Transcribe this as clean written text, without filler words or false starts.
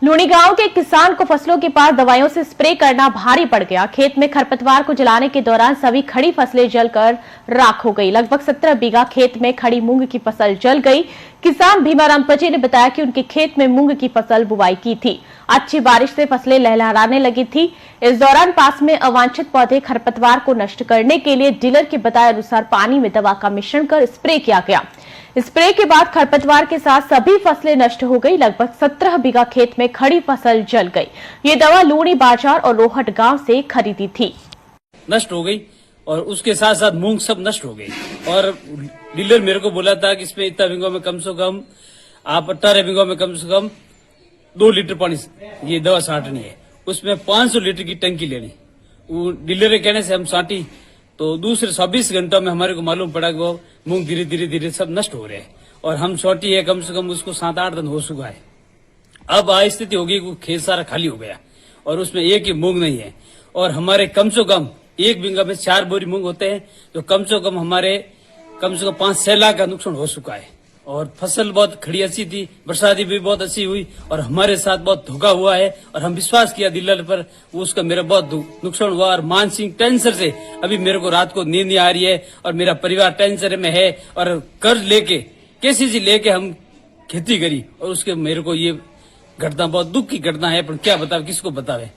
लूणी गांव के किसान को फसलों के पास दवाइयों से स्प्रे करना भारी पड़ गया। खेत में खरपतवार को जलाने के दौरान सभी खड़ी फसलें जलकर राख हो गई। लगभग 17 बीघा खेत में खड़ी मूंग की फसल जल गई। किसान भीमाराम पचे ने बताया कि उनके खेत में मूंग की फसल बुवाई की थी। अच्छी बारिश से फसलें लहलहाने लगी थी। इस दौरान पास में अवांछित पौधे खरपतवार को नष्ट करने के लिए डीलर के बताए अनुसार पानी में दवा का मिश्रण कर स्प्रे किया गया। स्प्रे के बाद खरपतवार के साथ सभी फसलें नष्ट हो गई। लगभग 17 बीघा खेत में खड़ी फसल जल गई। ये दवा लूणी बाजार और रोहट गांव से खरीदी थी। नष्ट हो गई और उसके साथ साथ मूंग सब नष्ट हो गई। और डीलर मेरे को बोला था कि इसमें इतना बीघों में कम से कम आप 18 बीघों में कम से कम 2 लीटर पानी ये दवा छांटनी है। उसमें 500 लीटर की टंकी लेनी। वो डीलर के कहने से हम छांटी तो दूसरे 24 घंटों में हमारे को मालूम पड़ा कि वो मूंग धीरे धीरे सब नष्ट हो रहे हैं। और हम छोटी है कम से कम उसको 7-8 दिन हो चुका है। अब स्थिति हो गई कि खेत सारा खाली हो गया और उसमें एक ही मूंग नहीं है। और हमारे कम से कम 1 बीघा में 4 बोरी मूंग होते हैं, तो कम से कम हमारे 5-6 लाख का नुकसान हो चुका है। और फसल बहुत खड़ी अच्छी थी, बरसाती भी बहुत अच्छी हुई और हमारे साथ बहुत धोखा हुआ है। और हम विश्वास किया डीलर पर, उसका मेरा बहुत नुकसान हुआ। और मानसिक टेंशन से अभी मेरे को रात को नींद नहीं आ रही है और मेरा परिवार टेंशन में है। और कर्ज लेके कैसे लेके हम खेती करी और उसके मेरे को ये घटना बहुत दुख की घटना है, पर क्या बतावे, किसको बतावे।